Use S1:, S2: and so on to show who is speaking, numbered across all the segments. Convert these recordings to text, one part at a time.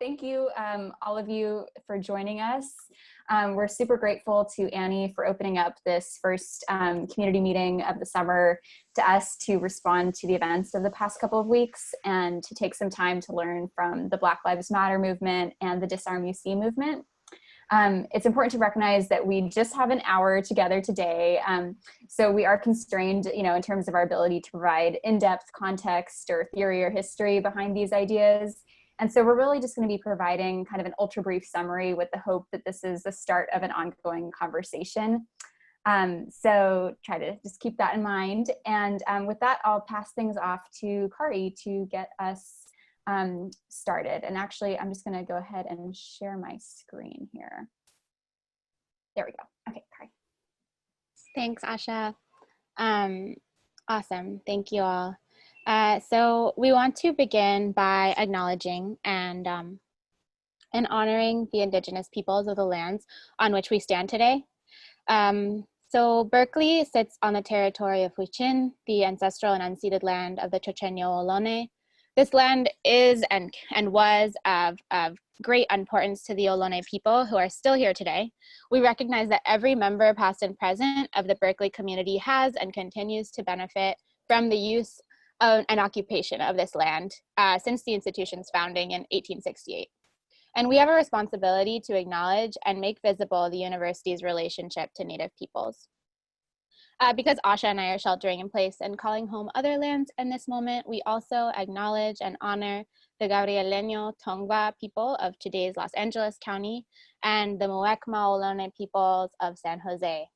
S1: Thank you, all of you, for joining us. We're super grateful to Annie for opening up this first community meeting of the summer to us to respond to the events of the past couple of weeks and to take some time to learn from the Black Lives Matter movement and the Disarm UC movement. It's important to recognize that we just have an hour together today. So we are constrained, in terms of our ability to provide in-depth context or theory or history behind these ideas. And so we're really just going to be providing kind of an ultra brief summary with the hope that this is the start of an ongoing conversation. So try to just keep that in mind. And with that, I'll pass things off to Kari to get us started. And actually, I'm just going to go ahead and share my screen here. There we go. Okay, Kari.
S2: Thanks, Asha. Awesome. Thank you all. So we want to begin by acknowledging and honoring the Indigenous peoples of the lands on which we stand today. So Berkeley sits on the territory of Huichin, the ancestral and unceded land of the Chochenyo Ohlone. This land is and was of great importance to the Ohlone people who are still here today. We recognize that every member, past and present, of the Berkeley community has and continues to benefit from the use of and occupation of this land since the institution's founding in 1868. And we have a responsibility to acknowledge and make visible the university's relationship to Native peoples. Because Asha and I are sheltering in place and calling home other lands in this moment, we also acknowledge and honor the Gabrieleño Tongva people of today's Los Angeles County and the Muwekma Ohlone peoples of San Jose.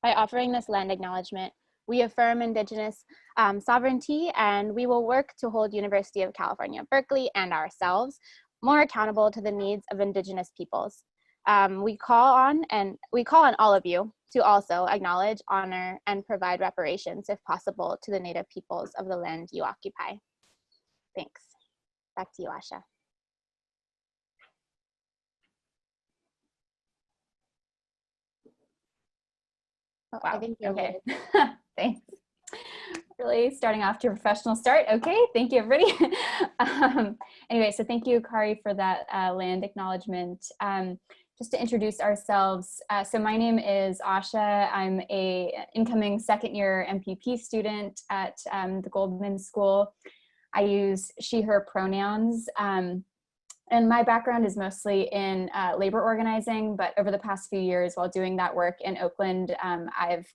S2: By offering this land acknowledgement, we affirm Indigenous sovereignty, and we will work to hold University of California, Berkeley and ourselves more accountable to the needs of Indigenous peoples. We call on all of you to also acknowledge, honor, and provide reparations, if possible, to the Native peoples of the land you occupy. Thanks. Back to you, Asha.
S1: Oh, wow. I think okay. Thanks. Really starting off to a professional start. Okay, thank you, everybody. Anyway, so thank you, Kari, for that land acknowledgement. Just to introduce ourselves, so my name is Asha. I'm an incoming second-year MPP student at the Goldman School. I use she, her pronouns. And my background is mostly in labor organizing, but over the past few years while doing that work in Oakland, I've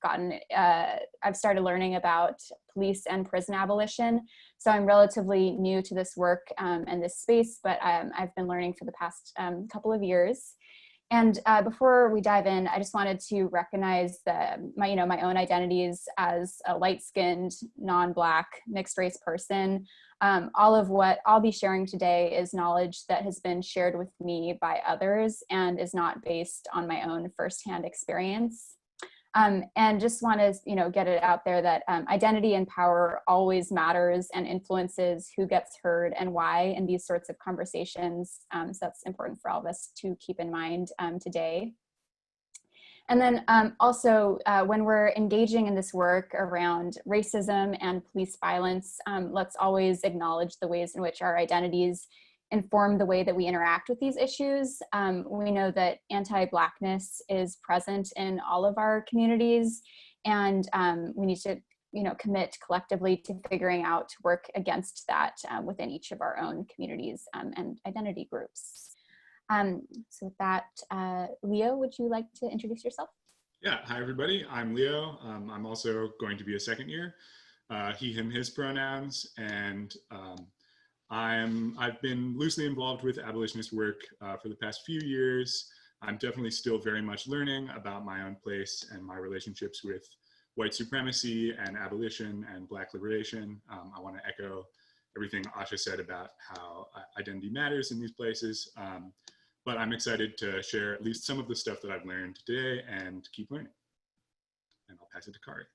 S1: started learning about police and prison abolition. So I'm relatively new to this work and this space, but I've been learning for the past couple of years. And before we dive in, I just wanted to recognize my own identities as a light-skinned, non-Black, mixed-race person. All of what I'll be sharing today is knowledge that has been shared with me by others and is not based on my own firsthand experience. And just want to, get it out there that identity and power always matters and influences who gets heard and why in these sorts of conversations. So that's important for all of us to keep in mind today. And then also, when we're engaging in this work around racism and police violence, let's always acknowledge the ways in which our identities inform the way that we interact with these issues. We know that anti-Blackness is present in all of our communities, and we need to commit collectively to figuring out to work against that within each of our own communities and identity groups. So with that, Leo, would you like to introduce yourself?
S3: Yeah, hi everybody, I'm Leo. I'm also going to be a second year, he, him, his pronouns, and I've been loosely involved with abolitionist work for the past few years. I'm definitely still very much learning about my own place and my relationships with white supremacy and abolition and Black liberation. I want to echo everything Asha said about how identity matters in these places. But I'm excited to share at least some of the stuff that I've learned today and keep learning. And I'll pass it to Kari.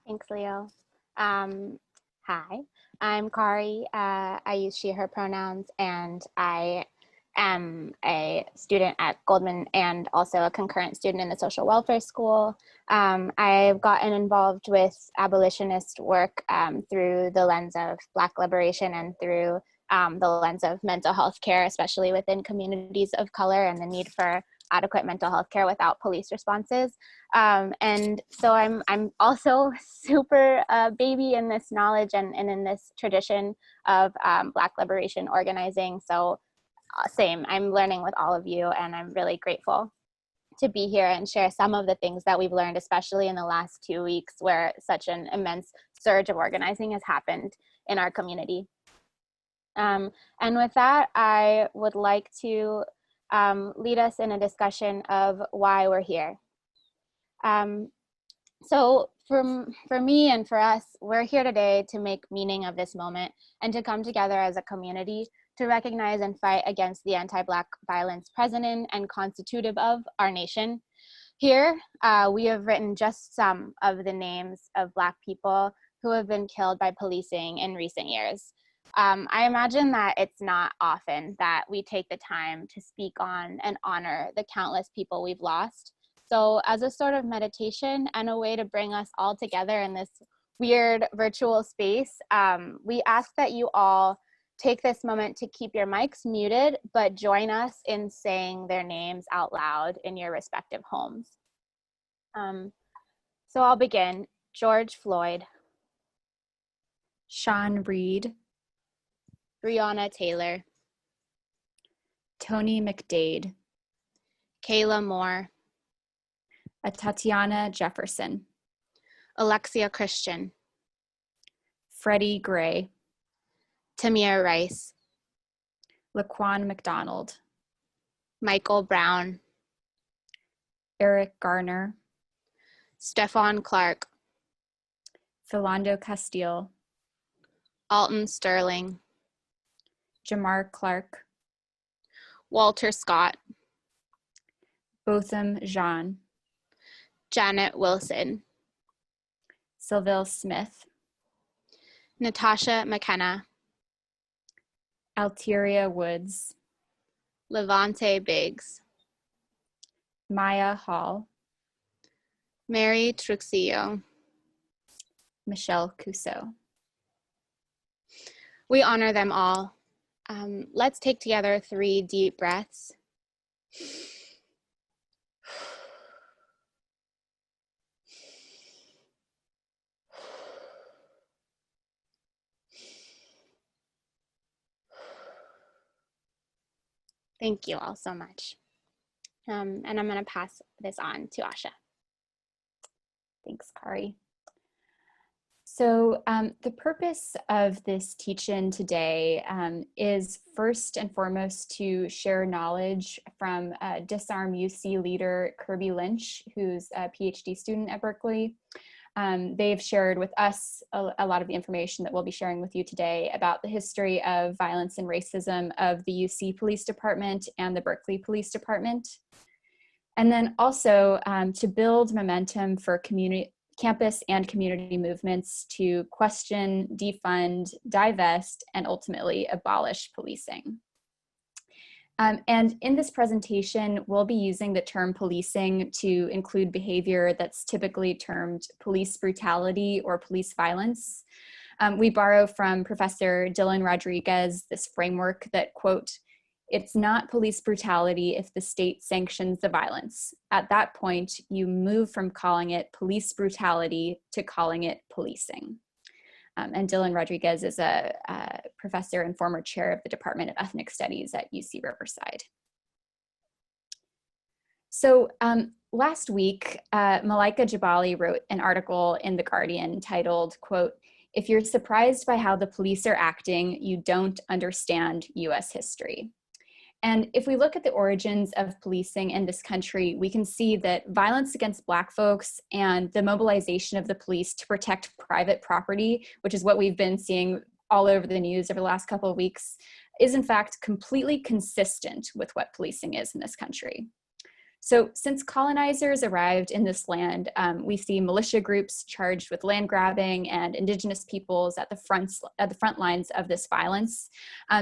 S2: Thanks, Leo. Hi, I'm Kari. I use she, her pronouns, and I am a student at Goldman and also a concurrent student in the social welfare school. I've gotten involved with abolitionist work through the lens of Black liberation and through the lens of mental health care, especially within communities of color, and the need for adequate mental health care without police responses. And so I'm also super baby in this knowledge and in this tradition of Black liberation organizing. So same, I'm learning with all of you, and I'm really grateful to be here and share some of the things that we've learned, especially in the last 2 weeks where such an immense surge of organizing has happened in our community. And with that, I would like to lead us in a discussion of why we're here. So for me and for us, we're here today to make meaning of this moment and to come together as a community to recognize and fight against the anti-Black violence present in and constitutive of our nation. Here, we have written just some of the names of Black people who have been killed by policing in recent years. I imagine that it's not often that we take the time to speak on and honor the countless people we've lost. So as a sort of meditation and a way to bring us all together in this weird virtual space, we ask that you all take this moment to keep your mics muted, but join us in saying their names out loud in your respective homes. So I'll begin. George Floyd.
S1: Sean Reed.
S2: Breonna Taylor.
S1: Tony McDade.
S2: Kayla Moore.
S1: Tatiana Jefferson.
S2: Alexia Christian.
S1: Freddie Gray.
S2: Tamir Rice.
S1: Laquan McDonald.
S2: Michael Brown.
S1: Eric Garner.
S2: Stephon Clark.
S1: Philando Castile.
S2: Alton Sterling.
S1: Jamar Clark.
S2: Walter Scott.
S1: Botham Jean.
S2: Janet Wilson.
S1: Sylville Smith.
S2: Natasha McKenna.
S1: Alteria Woods.
S2: Levante Biggs.
S1: Maya Hall.
S2: Mary Truxillo.
S1: Michelle Cousseau.
S2: We honor them all. Let's take together 3 deep breaths. Thank you all so much. And I'm going to pass this on to Asha.
S1: Thanks, Kari. So the purpose of this teach-in today is first and foremost to share knowledge from Disarm UC leader Kirby Lynch, who's a PhD student at Berkeley. They've shared with us a lot of the information that we'll be sharing with you today about the history of violence and racism of the UC Police Department and the Berkeley Police Department. And then also to build momentum for campus and community movements to question, defund, divest, and ultimately abolish policing. And in this presentation, we'll be using the term policing to include behavior that's typically termed police brutality or police violence. We borrow from Professor Dylan Rodriguez this framework that, quote, "It's not police brutality if the state sanctions the violence. At that point, you move from calling it police brutality to calling it policing." And Dylan Rodriguez is a professor and former chair of the Department of Ethnic Studies at UC Riverside. So last week, Malaika Jabali wrote an article in The Guardian titled, quote, "If you're surprised by how the police are acting, you don't understand US history." And if we look at the origins of policing in this country, we can see that violence against Black folks and the mobilization of the police to protect private property, which is what we've been seeing all over the news over the last couple of weeks, is in fact completely consistent with what policing is in this country. So since colonizers arrived in this land, we see militia groups charged with land grabbing and indigenous peoples at the front lines of this violence.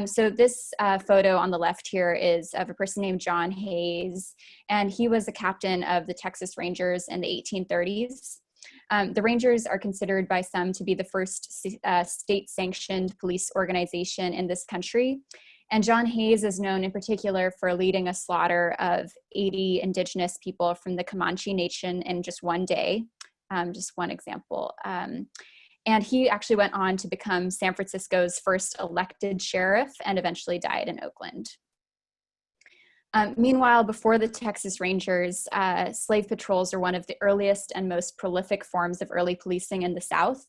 S1: So this photo on the left here is of a person named John Hayes, and he was a captain of the Texas Rangers in the 1830s. The Rangers are considered by some to be the first state-sanctioned police organization in this country. And John Hayes is known in particular for leading a slaughter of 80 indigenous people from the Comanche Nation in just one day, just one example. And he actually went on to become San Francisco's first elected sheriff and eventually died in Oakland. Meanwhile, before the Texas Rangers, slave patrols are one of the earliest and most prolific forms of early policing in the South.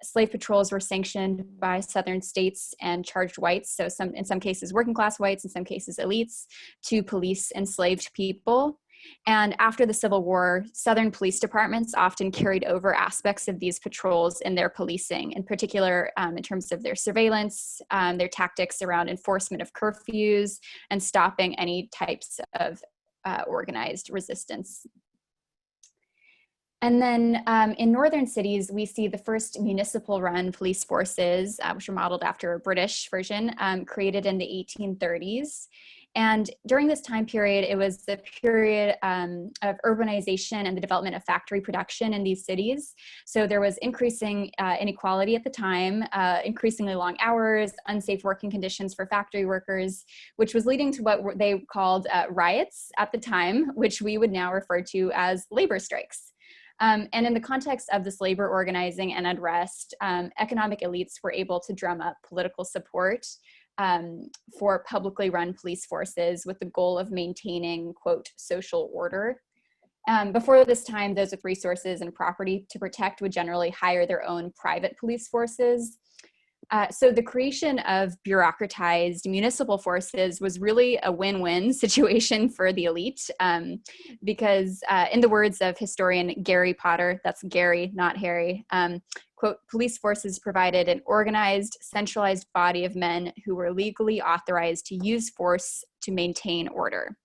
S1: Slave patrols were sanctioned by Southern states and charged whites, so in some cases working class whites, in some cases elites, to police enslaved people. And after the Civil War, Southern police departments often carried over aspects of these patrols in their policing, in particular in terms of their surveillance, their tactics around enforcement of curfews, and stopping any types of organized resistance. And then in northern cities, we see the first municipal-run police forces, which were modeled after a British version, created in the 1830s. And during this time period, it was the period of urbanization and the development of factory production in these cities. So there was increasing inequality at the time, increasingly long hours, unsafe working conditions for factory workers, which was leading to what they called riots at the time, which we would now refer to as labor strikes. And in the context of this labor organizing and unrest, economic elites were able to drum up political support for publicly run police forces with the goal of maintaining, quote, social order. Before this time, those with resources and property to protect would generally hire their own private police forces. So the creation of bureaucratized municipal forces was really a win-win situation for the elite because in the words of historian Gary Potter, that's Gary, not Harry, quote, police forces provided an organized, centralized body of men who were legally authorized to use force to maintain order.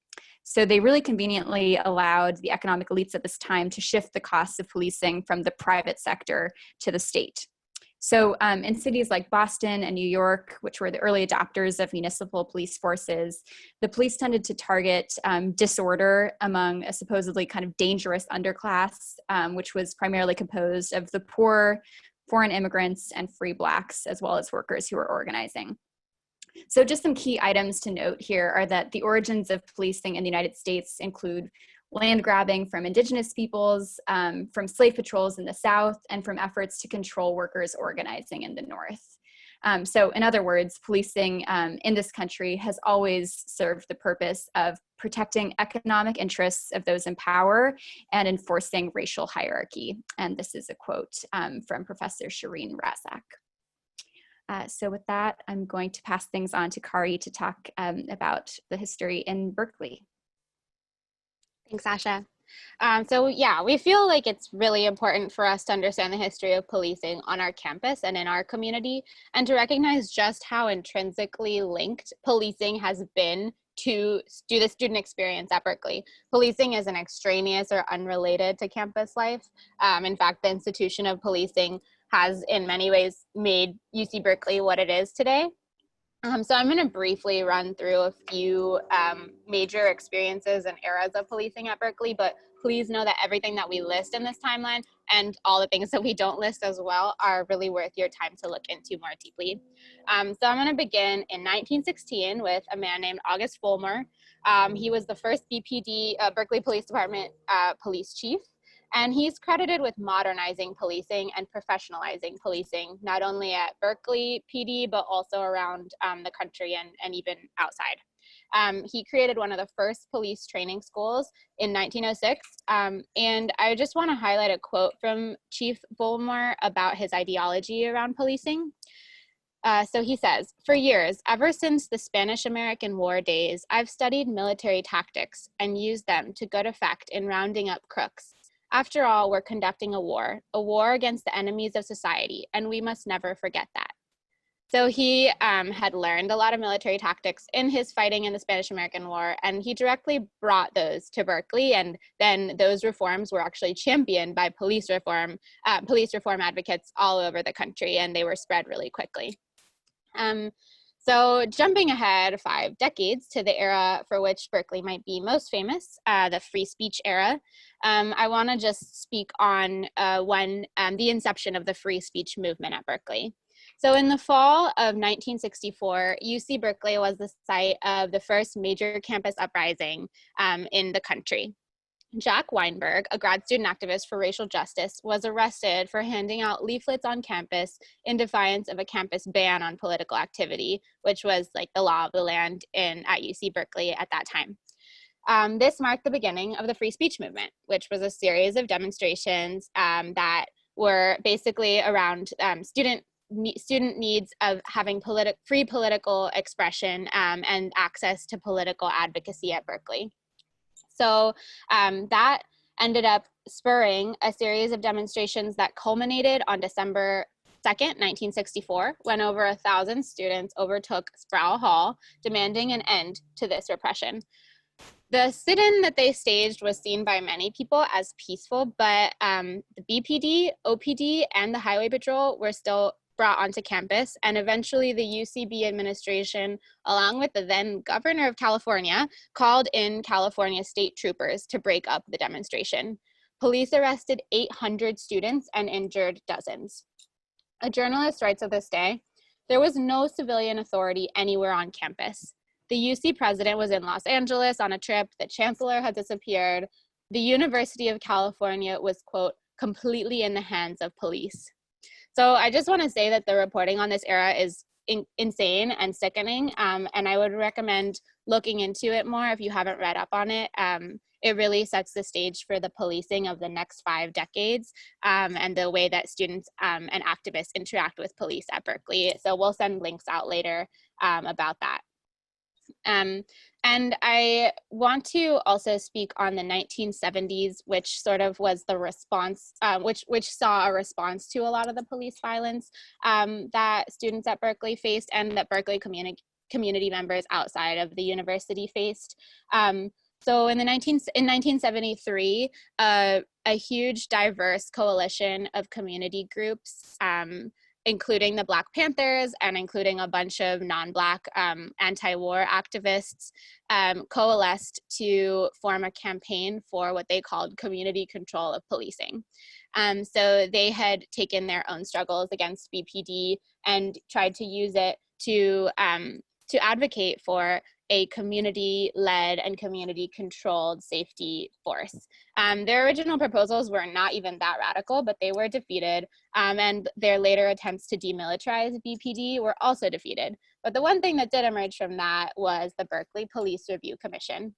S1: So they really conveniently allowed the economic elites at this time to shift the costs of policing from the private sector to the state. So in cities like Boston and New York, which were the early adopters of municipal police forces, the police tended to target disorder among a supposedly kind of dangerous underclass, which was primarily composed of the poor, foreign immigrants, and free Blacks, as well as workers who were organizing. So just some key items to note here are that the origins of policing in the United States include land grabbing from indigenous peoples, from slave patrols in the South, and from efforts to control workers organizing in the North. So in other words, policing in this country has always served the purpose of protecting economic interests of those in power and enforcing racial hierarchy. And this is a quote from Professor Shireen Razak. So with that, I'm going to pass things on to Kari to talk about the history in Berkeley.
S2: Thanks, Asha. So yeah, we feel like it's really important for us to understand the history of policing on our campus and in our community, and to recognize just how intrinsically linked policing has been to the student experience at Berkeley. Policing isn't extraneous or unrelated to campus life. In fact, the institution of policing has in many ways made UC Berkeley what it is today. So I'm going to briefly run through a few major experiences and eras of policing at Berkeley, but please know that everything that we list in this timeline and all the things that we don't list as well are really worth your time to look into more deeply. So I'm going to begin in 1916 with a man named August Vollmer. He was the first BPD, Berkeley Police Department police chief. And he's credited with modernizing policing and professionalizing policing, not only at Berkeley PD, but also around the country and even outside. He created one of the first police training schools in 1906. And I just want to highlight a quote from Chief Vollmer about his ideology around policing. So he says, "For years, ever since the Spanish-American War days, I've studied military tactics and used them to good effect in rounding up crooks. After all, we're conducting a war against the enemies of society, and we must never forget that." So he had learned a lot of military tactics in his fighting in the Spanish-American War, and he directly brought those to Berkeley, and then those reforms were actually championed by police reform advocates all over the country, and they were spread really quickly. So jumping ahead 5 decades to the era for which Berkeley might be most famous, the free speech era, I want to just speak on the inception of the free speech movement at Berkeley. So in the fall of 1964, UC Berkeley was the site of the first major campus uprising in the country. Jack Weinberg, a grad student activist for racial justice, was arrested for handing out leaflets on campus in defiance of a campus ban on political activity, which was like the law of the land at UC Berkeley at that time. This marked the beginning of the free speech movement, which was a series of demonstrations that were basically around student needs of having free political expression and access to political advocacy at Berkeley. So that ended up spurring a series of demonstrations that culminated on December 2nd, 1964, when over 1,000 students overtook Sproul Hall, demanding an end to this repression. The sit-in that they staged was seen by many people as peaceful, but the BPD, OPD, and the Highway Patrol were still brought onto campus, and eventually the UCB administration, along with the then governor of California, called in California state troopers to break up the demonstration. Police arrested 800 students and injured dozens. A journalist writes of this day, "There was no civilian authority anywhere on campus. The UC president was in Los Angeles on a trip, the chancellor had disappeared. The University of California was, quote, completely in the hands of police." So I just want to say that the reporting on this era is insane and sickening, and I would recommend looking into it more if you haven't read up on it. It really sets the stage for the policing of the next 5 decades and the way that students and activists interact with police at Berkeley. So we'll send links out later about that. And I want to also speak on the 1970s, which sort of was the response, which saw a response to a lot of the police violence that students at Berkeley faced and that Berkeley community members outside of the university faced. So in 1973, a huge diverse coalition of community groups including the Black Panthers and including a bunch of non-Black anti-war activists, coalesced to form a campaign for what they called community control of policing. So they had taken their own struggles against BPD and tried to use it to advocate for a community-led and community-controlled safety force. Their original proposals were not even that radical, but they were defeated, and their later attempts to demilitarize BPD were also defeated. But the one thing that did emerge from that was the Berkeley Police Review Commission,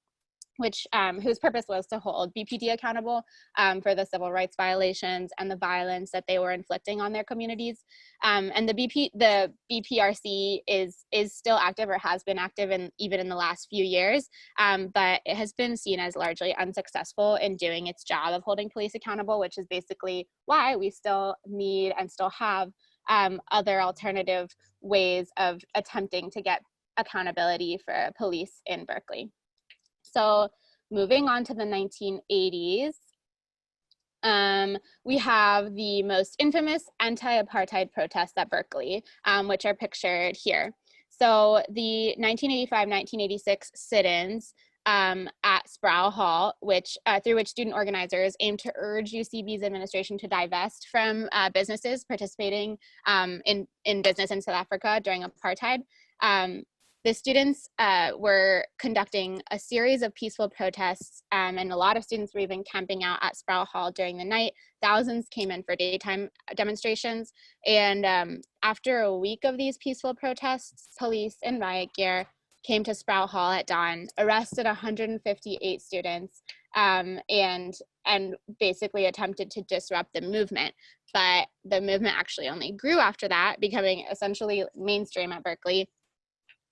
S2: whose purpose was to hold BPD accountable for the civil rights violations and the violence that they were inflicting on their communities. And the BPRC is still active, or has been active even in the last few years, but it has been seen as largely unsuccessful in doing its job of holding police accountable, which is basically why we still need and still have other alternative ways of attempting to get accountability for police in Berkeley. So moving on to the 1980s, we have the most infamous anti-apartheid protests at Berkeley, which are pictured here. So the 1985-1986 sit-ins at Sproul Hall, through which student organizers aimed to urge UCB's administration to divest from businesses participating in business in South Africa during apartheid. The students were conducting a series of peaceful protests, and a lot of students were even camping out at Sproul Hall during the night. Thousands came in for daytime demonstrations, and after a week of these peaceful protests, police in riot gear came to Sproul Hall at dawn, arrested 158 students, and basically attempted to disrupt the movement. But the movement actually only grew after that, becoming essentially mainstream at Berkeley.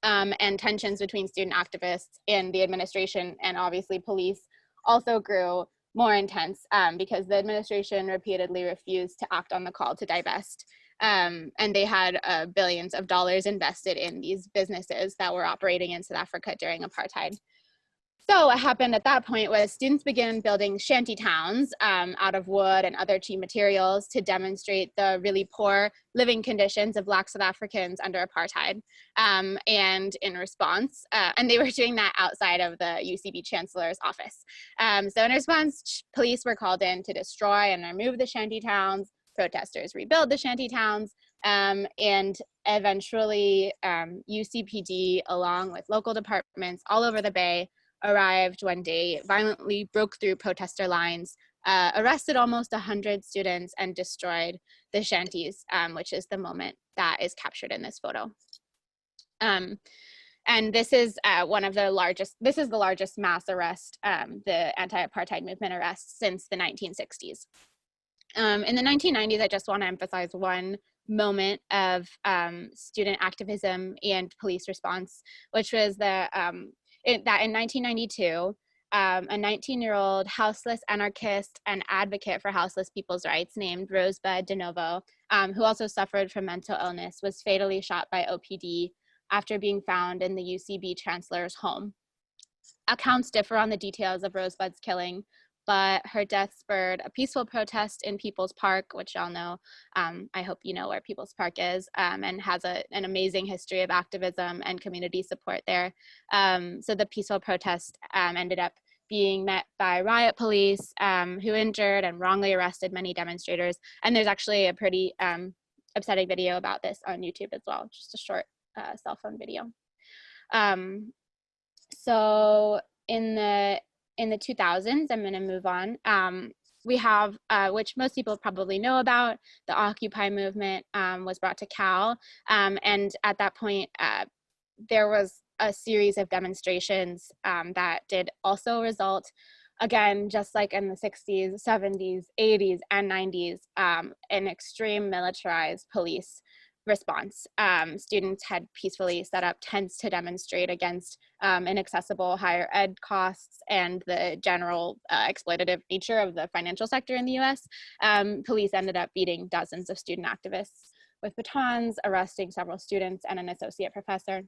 S2: And tensions between student activists and the administration and obviously police also grew more intense because the administration repeatedly refused to act on the call to divest. And they had billions of dollars invested in these businesses that were operating in South Africa during apartheid. So what happened at that point was students began building shanty towns out of wood and other cheap materials to demonstrate the really poor living conditions of Black South Africans under apartheid. And in response, and they were doing that outside of the UCB Chancellor's office. So in response, police were called in to destroy and remove the shanty towns. Protesters rebuild the shanty towns. And eventually UCPD, along with local departments all over the Bay, arrived one day, violently broke through protester lines, arrested almost 100 students, and destroyed the shanties, which is the moment that is captured in this photo. And this is one of the largest, this is the largest mass arrest, the anti-apartheid movement arrests since the 1960s. In the 1990s, I just want to emphasize one moment of student activism and police response, which was that in 1992, a 19-year-old houseless anarchist and advocate for houseless people's rights named Rosebud DeNovo, who also suffered from mental illness, was fatally shot by OPD after being found in the UCB Chancellor's home. Accounts differ on the details of Rosebud's killing, but her death spurred a peaceful protest in People's Park, which y'all know. I hope you know where People's Park is, and has an amazing history of activism and community support there. So the peaceful protest ended up being met by riot police who injured and wrongly arrested many demonstrators. And there's actually a pretty upsetting video about this on YouTube as well, just a short cell phone video. So in the 2000s, I'm going to move on. We have, which most people probably know about, the Occupy movement was brought to Cal. And at that point, there was a series of demonstrations that did also result, again, just like in the 60s, 70s, 80s, and 90s, an extreme militarized police response. Students had peacefully set up tents to demonstrate against inaccessible higher ed costs and the general exploitative nature of the financial sector in the US. Police ended up beating dozens of student activists with batons, arresting several students and an associate professor.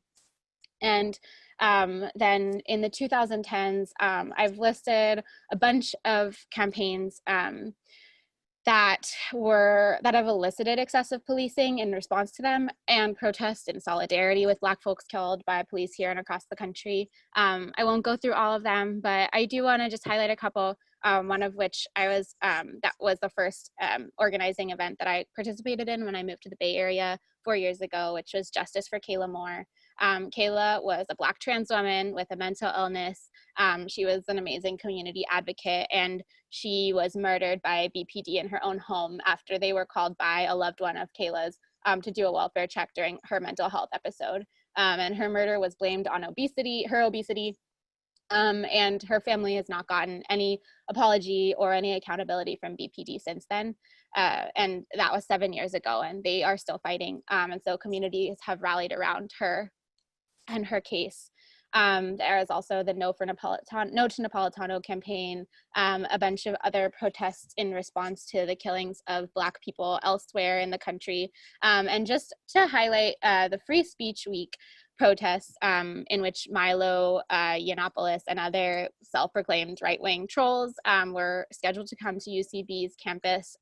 S2: And then in the 2010s, I've listed a bunch of campaigns that have elicited excessive policing in response to them, and protest in solidarity with Black folks killed by police here and across the country. I won't go through all of them, but I do want to just highlight a couple, one of which that was the first organizing event that I participated in when I moved to the Bay Area 4 years ago, which was Justice for Kayla Moore. Kayla was a Black trans woman with a mental illness. She was an amazing community advocate, and she was murdered by BPD in her own home after they were called by a loved one of Kayla's to do a welfare check during her mental health episode. And her murder was blamed on her obesity, and her family has not gotten any apology or any accountability from BPD since then. And that was 7 years ago, and they are still fighting. And so communities have rallied around her and her case. There is also the No to Napolitano campaign, a bunch of other protests in response to the killings of Black people elsewhere in the country. And just to highlight the Free Speech Week protests in which Milo Yiannopoulos and other self-proclaimed right-wing trolls were scheduled to come to UCB's campus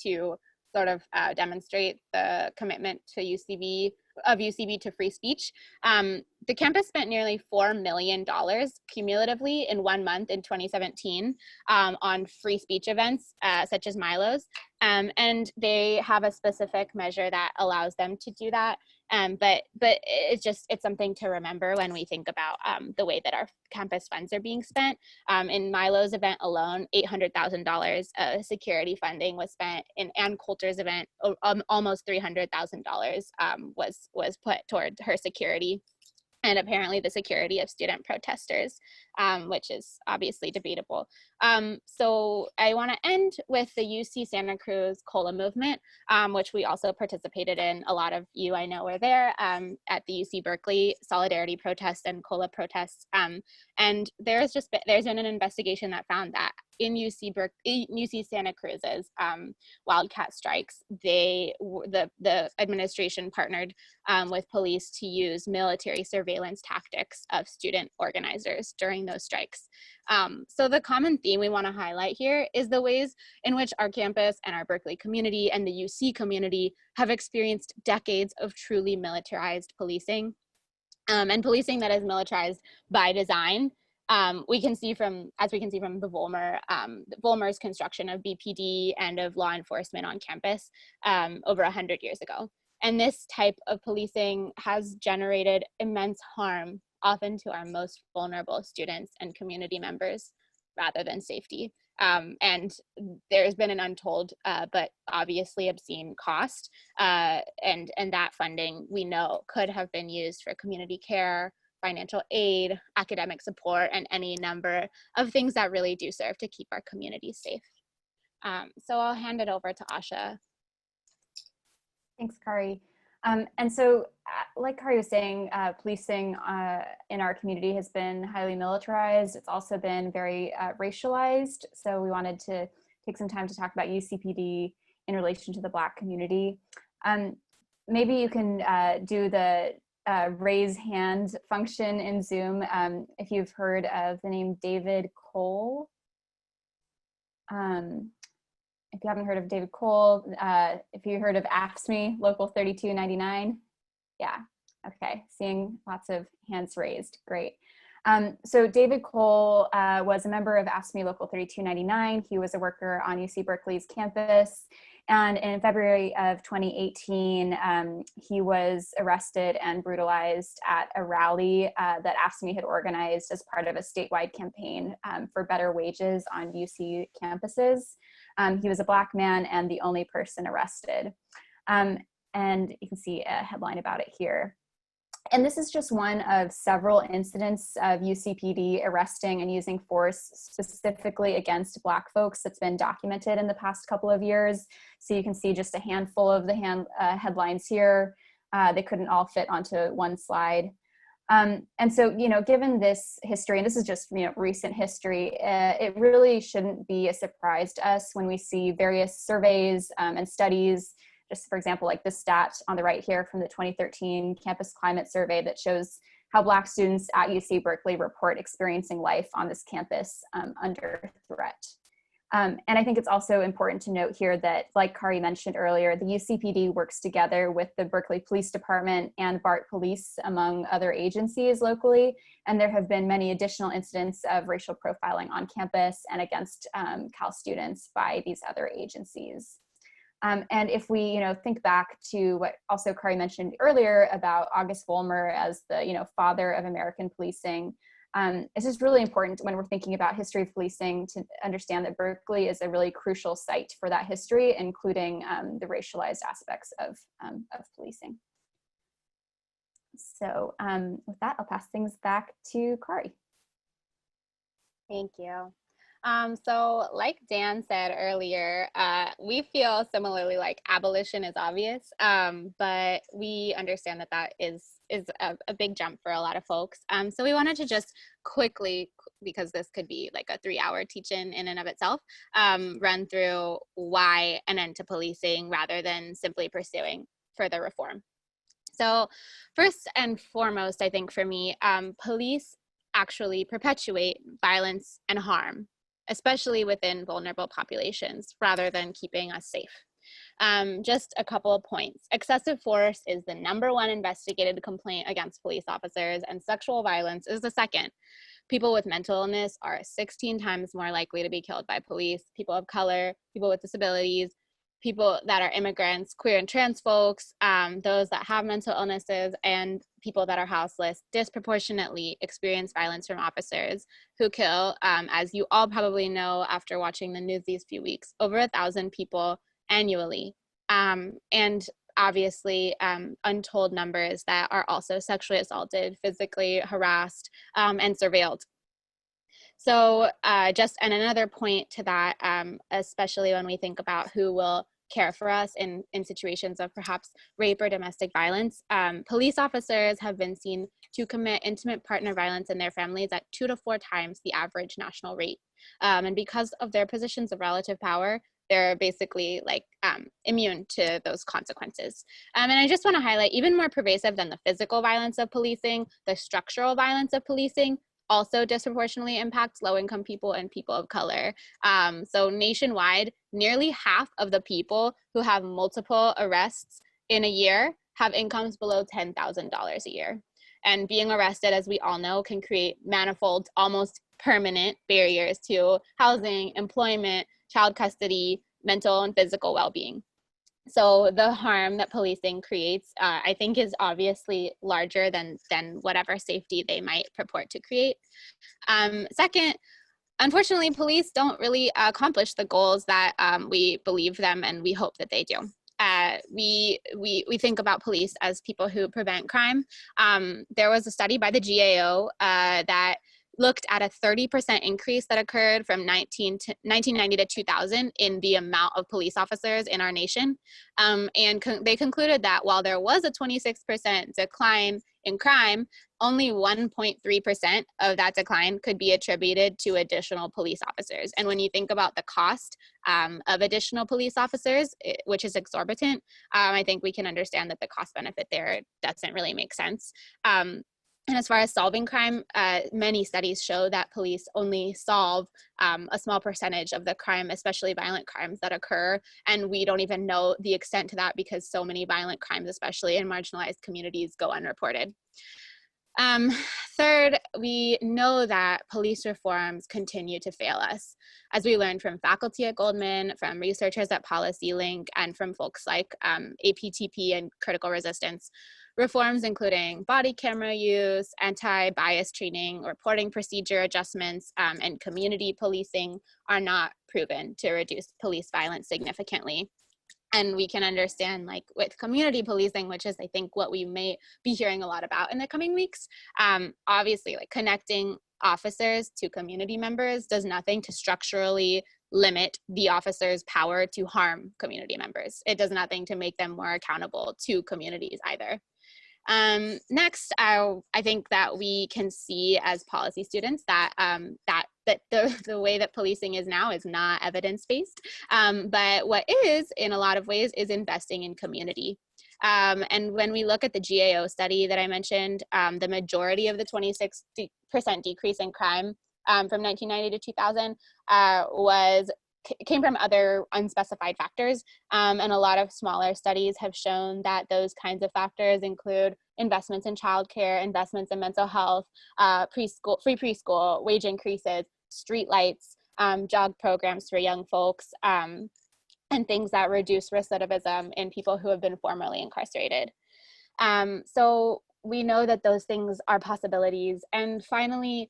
S2: to sort of demonstrate the commitment to UCB to free speech. The campus spent nearly $4 million cumulatively in 1 month in 2017 on free speech events such as Milo's. And they have a specific measure that allows them to do that. But it's something to remember when we think about the way that our campus funds are being spent. In Milo's event alone, $800,000 security funding was spent. In Ann Coulter's event, almost $300,000 was put toward her security, and apparently the security of student protesters, which is obviously debatable. So I want to end with the UC Santa Cruz COLA movement, which we also participated in. A lot of you I know were there at the UC Berkeley solidarity protests and COLA protests. And there's been an investigation that found that in UC Santa Cruz's wildcat strikes, the administration partnered with police to use military surveillance tactics of student organizers during those strikes. So the common theme we want to highlight here is the ways in which our campus and our Berkeley community and the UC community have experienced decades of truly militarized policing, and policing that is militarized by design. We can see from the Volmer's construction of BPD and of law enforcement on campus over 100 years ago. And this type of policing has generated immense harm, often to our most vulnerable students and community members, rather than safety. And there's been an untold but obviously obscene cost, and that funding we know could have been used for community care, financial aid, academic support, and any number of things that really do serve to keep our communities safe. So I'll hand it over to Asha.
S1: Thanks, Kari. And so, like Kari was saying, policing in our community has been highly militarized. It's also been very racialized. So we wanted to take some time to talk about UCPD in relation to the Black community. Maybe you can do the raise hand function in Zoom if you've heard of the name David Cole. If you haven't heard of David Cole, if you heard of AFSCME, Local 3299, yeah, okay, seeing lots of hands raised, great. So David Cole was a member of AFSCME Local 3299. He was a worker on UC Berkeley's campus. And in February of 2018, he was arrested and brutalized at a rally that AFSCME had organized as part of a statewide campaign for better wages on UC campuses. He was a Black man and the only person arrested. And you can see a headline about it here. And this is just one of several incidents of UCPD arresting and using force specifically against Black folks that's been documented in the past couple of years. So you can see just a handful of the headlines here. They couldn't all fit onto one slide. And so, given this history, and this is just, recent history, it really shouldn't be a surprise to us when we see various surveys and studies. Just for example, like this stat on the right here from the 2013 Campus Climate Survey that shows how Black students at UC Berkeley report experiencing life on this campus under threat. And I think it's also important to note here that, like Kari mentioned earlier, the UCPD works together with the Berkeley Police Department and BART Police, among other agencies locally, and there have been many additional incidents of racial profiling on campus and against Cal students by these other agencies. And if we, think back to what also Kari mentioned earlier about August Vollmer as the, father of American policing, it's just really important when we're thinking about history of policing to understand that Berkeley is a really crucial site for that history, including the racialized aspects of policing. So with that, I'll pass things back to Kari.
S2: Thank you. So like Dan said earlier, we feel similarly like abolition is obvious, but we understand that that is a big jump for a lot of folks. So we wanted to just quickly, because this could be like a 3-hour teach-in in and of itself, run through why an end to policing rather than simply pursuing further reform. So first and foremost, I think for me, police actually perpetuate violence and harm, especially within vulnerable populations, rather than keeping us safe. Just a couple of points. Excessive force is the #1 investigated complaint against police officers, and sexual violence is the second. People with mental illness are 16 times more likely to be killed by police. People of color, people with disabilities, people that are immigrants, queer and trans folks, those that have mental illnesses, and people that are houseless disproportionately experience violence from officers who kill, as you all probably know after watching the news these few weeks, over 1,000 people annually. And obviously untold numbers that are also sexually assaulted, physically harassed, and surveilled. So just and another point to that, especially when we think about who will care for us in situations of perhaps rape or domestic violence. Police officers have been seen to commit intimate partner violence in their families at 2 to 4 times the average national rate. And because of their positions of relative power, they're basically like immune to those consequences. And I just want to highlight, even more pervasive than the physical violence of policing, the structural violence of policing also disproportionately impacts low-income people and people of color. So nationwide, nearly half of the people who have multiple arrests in a year have incomes below $10,000 a year. And being arrested, as we all know, can create manifold, almost permanent barriers to housing, employment, child custody, mental and physical well-being. So the harm that policing creates, I think, is obviously larger than whatever safety they might purport to create. Second, unfortunately, police don't really accomplish the goals that we believe them and we hope that they do. We think about police as people who prevent crime. There was a study by the GAO that looked at a 30% increase that occurred from 1990 to 2000 in the amount of police officers in our nation. They concluded that while there was a 26% decline in crime, only 1.3% of that decline could be attributed to additional police officers. And when you think about the cost of additional police officers, which is exorbitant, I think we can understand that the cost benefit there doesn't really make sense. And as far as solving crime, many studies show that police only solve a small percentage of the crime, especially violent crimes that occur. And we don't even know the extent to that because so many violent crimes, especially in marginalized communities, go unreported. Third, we know that police reforms continue to fail us. As we learned from faculty at Goldman, from researchers at PolicyLink, and from folks like APTP and Critical Resistance, reforms including body camera use, anti-bias training, reporting procedure adjustments, and community policing are not proven to reduce police violence significantly. And we can understand, like with community policing, which is I think what we may be hearing a lot about in the coming weeks, obviously like connecting officers to community members does nothing to structurally limit the officer's power to harm community members. It does nothing to make them more accountable to communities either. Next, I think that we can see as policy students that the way that policing is now is not evidence-based, but what is, in a lot of ways, is investing in community. And when we look at the GAO study that I mentioned, the majority of the 26% decrease in crime from 1990 to 2000 came from other unspecified factors. And a lot of smaller studies have shown that those kinds of factors include investments in childcare, investments in mental health, free preschool, wage increases, street lights, job programs for young folks, and things that reduce recidivism in people who have been formerly incarcerated. So we know that those things are possibilities. And finally,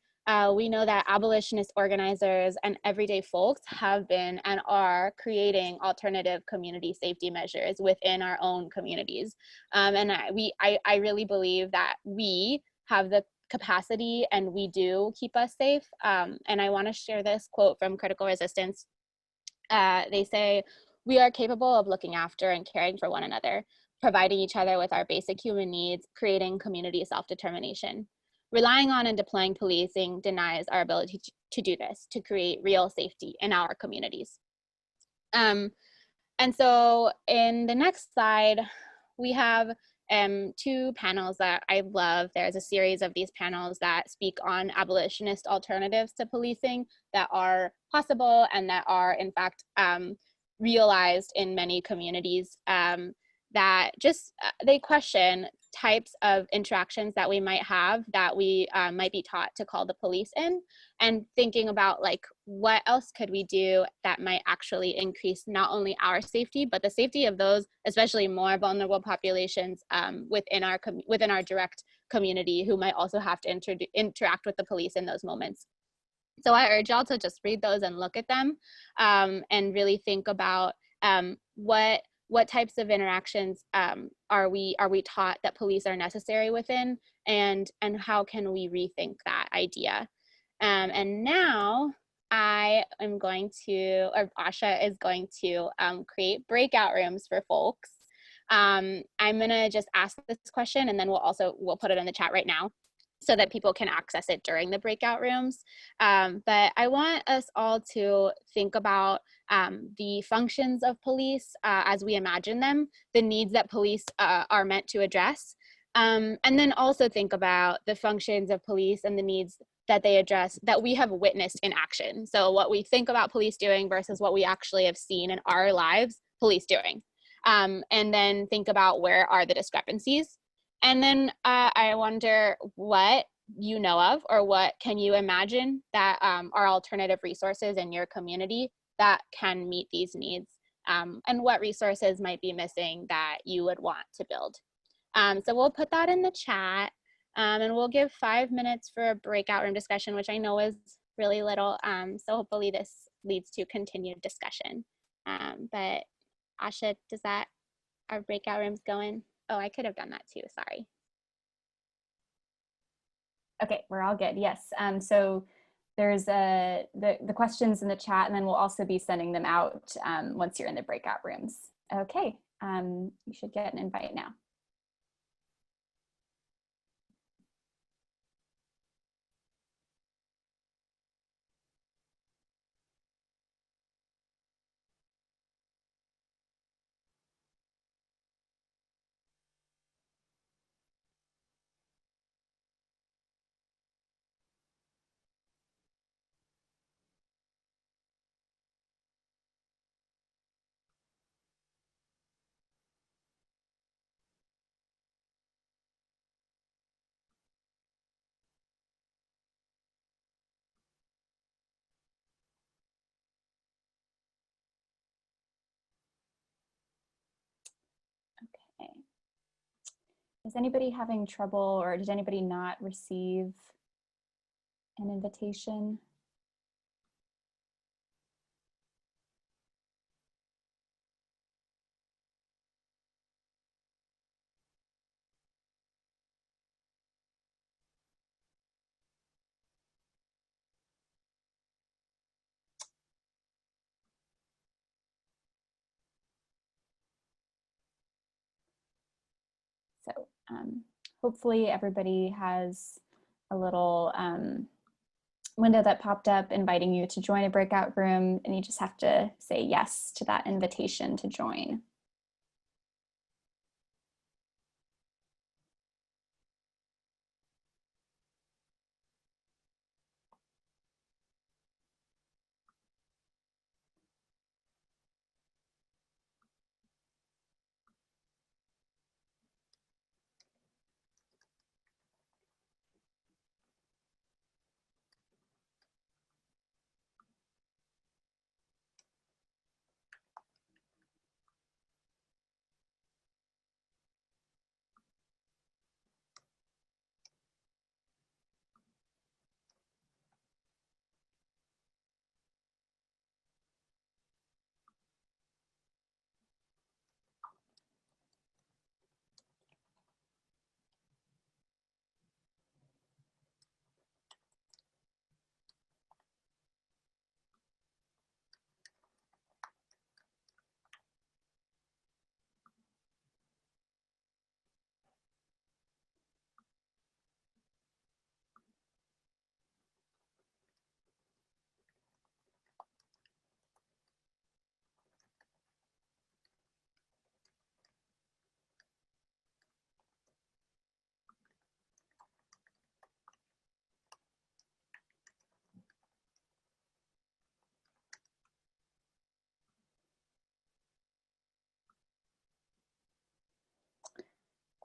S2: we know that abolitionist organizers and everyday folks have been and are creating alternative community safety measures within our own communities. And I really believe that we have the capacity and we do keep us safe. And I want to share this quote from Critical Resistance. They say, "We are capable of looking after and caring for one another, providing each other with our basic human needs, creating community self-determination. Relying on and deploying policing denies our ability to do this, to create real safety in our communities." And so in the next slide, we have two panels that I love. There's a series of these panels that speak on abolitionist alternatives to policing that are possible and that are in fact realized in many communities, that just, they question types of interactions that we might have that we might be taught to call the police in, and thinking about like what else could we do that might actually increase not only our safety but the safety of those especially more vulnerable populations within our direct community who might also have to interact with the police in those moments. So I urge y'all to just read those and look at them, and really think about what types of interactions are we taught that police are necessary within, and how can we rethink that idea. And now I am going to, or Asha is going to create breakout rooms for folks. I'm gonna just ask this question and then we'll put it in the chat right now so that people can access it during the breakout rooms. But I want us all to think about the functions of police as we imagine them, the needs that police are meant to address, and then also think about the functions of police and the needs that they address that we have witnessed in action. So what we think about police doing versus what we actually have seen in our lives police doing. And then think about where are the discrepancies. And then I wonder what you know of or what can you imagine that are alternative resources in your community that can meet these needs, and what resources might be missing that you would want to build. So we'll put that in the chat, and we'll give 5 minutes for a breakout room discussion, which I know is really little. So hopefully this leads to continued discussion. But Asha, our breakout rooms going? Oh, I could have done that too, sorry.
S1: Okay, we're all good, yes. So there's the questions in the chat, and then we'll also be sending them out once you're in the breakout rooms. Okay, you should get an invite now. Okay. Is anybody having trouble, or did anybody not receive an invitation? So hopefully everybody has a little window that popped up inviting you to join a breakout room, and you just have to say yes to that invitation to join.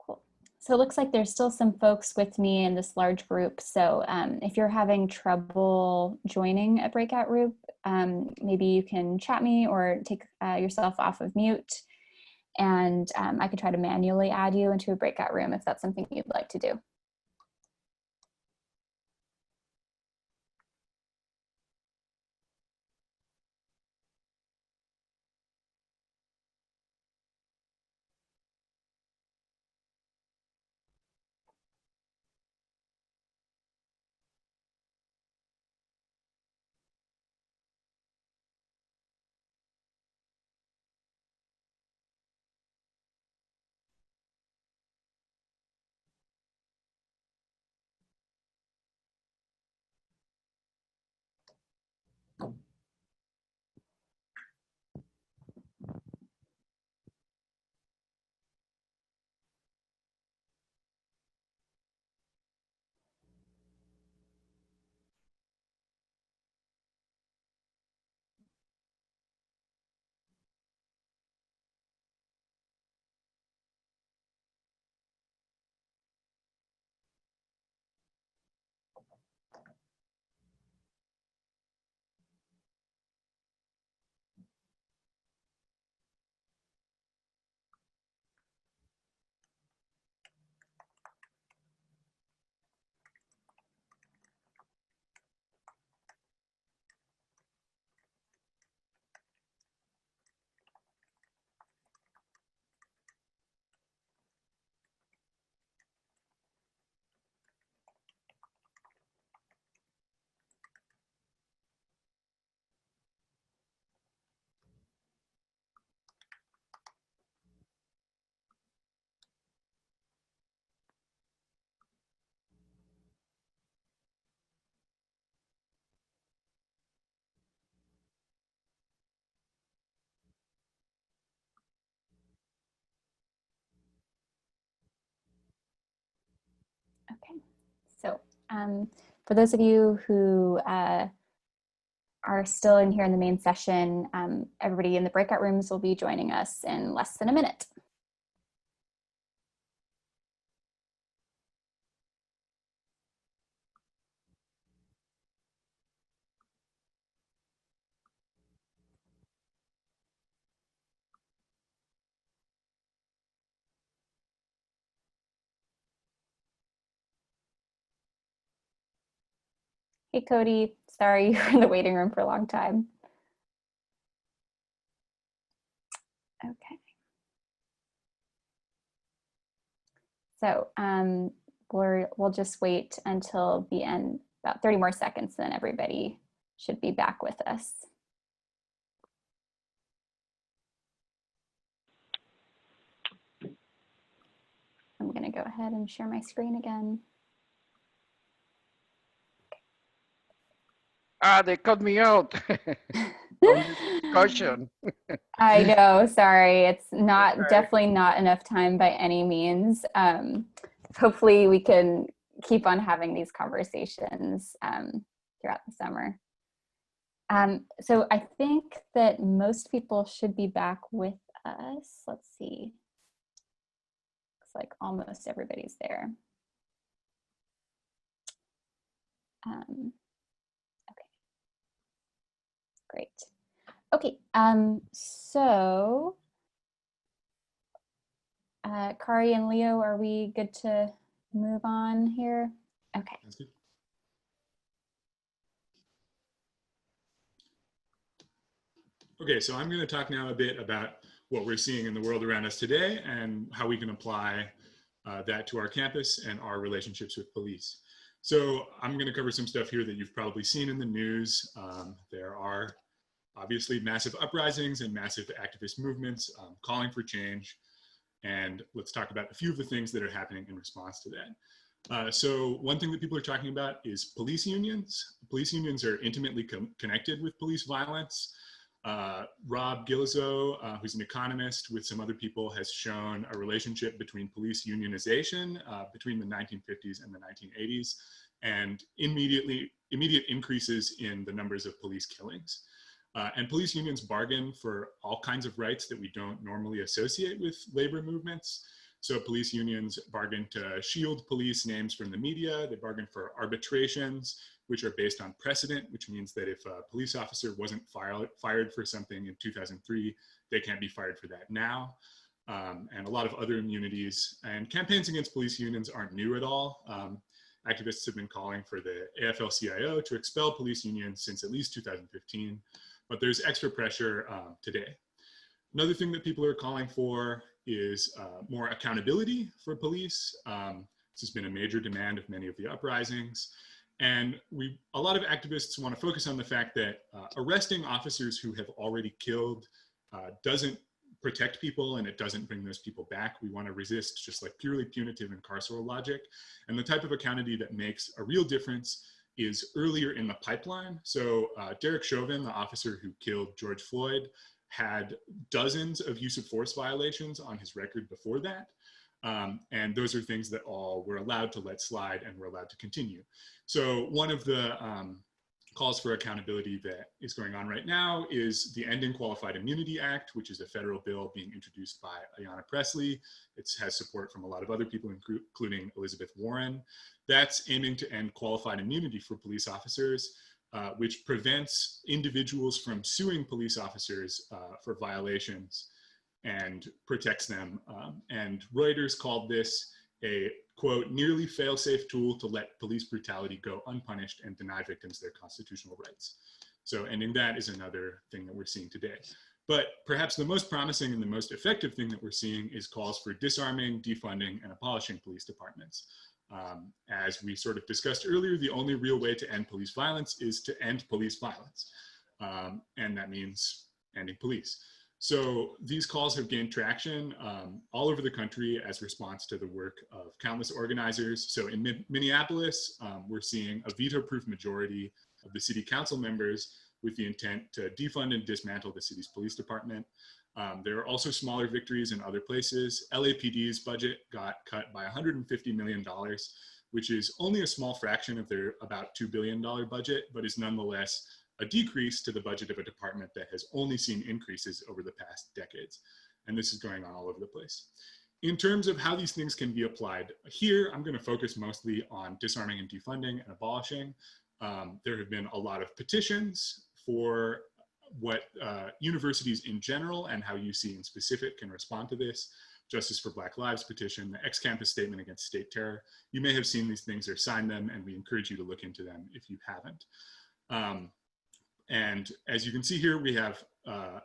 S1: Cool. So it looks like there's still some folks with me in this large group. So if you're having trouble joining a breakout group, maybe you can chat me or take yourself off of mute, and I could try to manually add you into a breakout room if that's something you'd like to do. So for those of you who are still in here in the main session, everybody in the breakout rooms will be joining us in less than a minute. Hey, Cody, sorry you were in the waiting room for a long time. Okay. So we'll just wait until the end, about 30 more seconds, then everybody should be back with us. I'm gonna go ahead and share my screen again.
S4: They cut me out from the discussion.
S1: I know, sorry. It's not
S4: Okay.
S1: definitely not enough time by any means. Hopefully we can keep on having these conversations throughout the summer. So I think that most people should be back with us. Let's see. Looks like almost everybody's there. Okay, great. Okay, so Kari and Leo, are we good to move on here? Okay.
S3: That's good. Okay, so I'm going to talk now a bit about what we're seeing in the world around us today and how we can apply that to our campus and our relationships with police. So I'm going to cover some stuff here that you've probably seen in the news. There are obviously massive uprisings and massive activist movements calling for change. And let's talk about a few of the things that are happening in response to that. So one thing that people are talking about is police unions. Police unions are intimately connected with police violence. Rob Gillizo, who's an economist with some other people, has shown a relationship between police unionization between the 1950s and the 1980s and immediate increases in the numbers of police killings. And police unions bargain for all kinds of rights that we don't normally associate with labor movements. So police unions bargain to shield police names from the media. They bargain for arbitrations, which are based on precedent, which means that if a police officer wasn't fired for something in 2003, they can't be fired for that now. And a lot of other immunities. And campaigns against police unions aren't new at all. Activists have been calling for the AFL-CIO to expel police unions since at least 2015, but there's extra pressure today. Another thing that people are calling for is more accountability for police. This has been a major demand of many of the uprisings. And a lot of activists want to focus on the fact that arresting officers who have already killed doesn't protect people and it doesn't bring those people back. We want to resist just like purely punitive and carceral logic. And the type of accountability that makes a real difference is earlier in the pipeline. So Derek Chauvin, the officer who killed George Floyd, had dozens of use of force violations on his record before that. And those are things that all were allowed to let slide and were allowed to continue. So one of the calls for accountability that is going on right now is the Ending Qualified Immunity Act, which is a federal bill being introduced by Ayanna Pressley. It has support from a lot of other people, including Elizabeth Warren. That's aiming to end qualified immunity for police officers, which prevents individuals from suing police officers for violations and protects them. And Reuters called this a, quote, nearly fail-safe tool to let police brutality go unpunished and deny victims their constitutional rights. So ending that is another thing that we're seeing today. But perhaps the most promising and the most effective thing that we're seeing is calls for disarming, defunding, and abolishing police departments. As we sort of discussed earlier, the only real way to end police violence is to end police violence. And that means ending police. So these calls have gained traction all over the country as response to the work of countless organizers. So in Minneapolis, we're seeing a veto-proof majority of the city council members with the intent to defund and dismantle the city's police department. There are also smaller victories in other places. LAPD's budget got cut by $150 million which is only a small fraction of their about $2 billion budget, but is nonetheless a decrease to the budget of a department that has only seen increases over the past decades. And this is going on all over the place. In terms of how these things can be applied, here I'm going to focus mostly on disarming and defunding and abolishing. There have been a lot of petitions for what universities in general and how UC in specific can respond to this. Justice for Black Lives petition, the ex-campus statement against state terror. You may have seen these things or signed them, and we encourage you to look into them if you haven't. And as you can see here, we have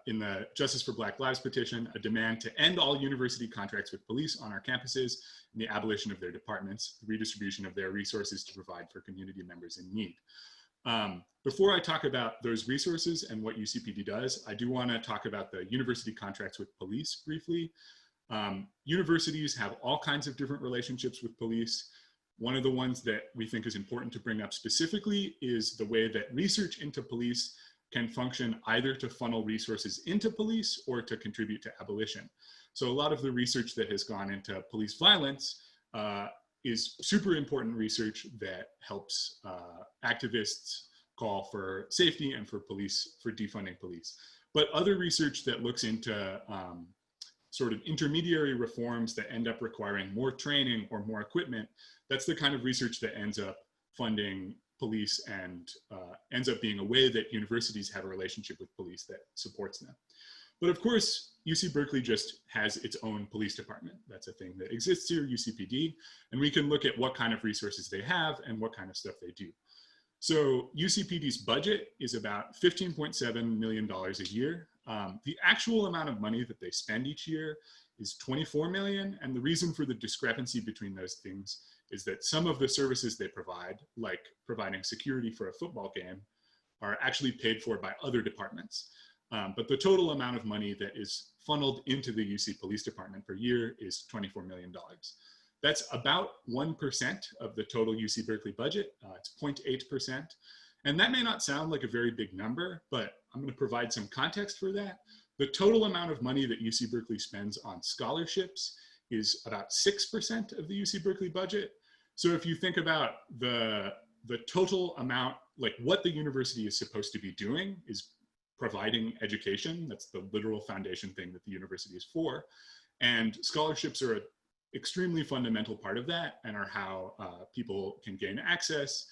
S3: in the Justice for Black Lives petition, a demand to end all university contracts with police on our campuses and the abolition of their departments, the redistribution of their resources to provide for community members in need. Before I talk about those resources and what UCPD does, I do want to talk about the university contracts with police briefly. Universities have all kinds of different relationships with police. One of the ones that we think is important to bring up specifically is the way that research into police can function either to funnel resources into police or to contribute to abolition. So a lot of the research that has gone into police violence is super important research that helps activists call for safety and for police, for defunding police. But other research that looks into sort of intermediary reforms that end up requiring more training or more equipment, that's the kind of research that ends up funding police and ends up being a way that universities have a relationship with police that supports them. But of course, UC Berkeley just has its own police department. That's a thing that exists here, UCPD, and we can look at what kind of resources they have and what kind of stuff they do. So UCPD's budget is about $15.7 million a year. The actual amount of money that they spend each year is $24 million, and the reason for the discrepancy between those things is that some of the services they provide, like providing security for a football game, are actually paid for by other departments. But the total amount of money that is funneled into the UC Police Department per year is $24 million. That's about 1% of the total UC Berkeley budget. It's 0.8%. And that may not sound like a very big number, but I'm going to provide some context for that. The total amount of money that UC Berkeley spends on scholarships is about 6% of the UC Berkeley budget. So if you think about the total amount, like what the university is supposed to be doing is providing education. That's the literal foundation thing that the university is for. And scholarships are an extremely fundamental part of that and are how people can gain access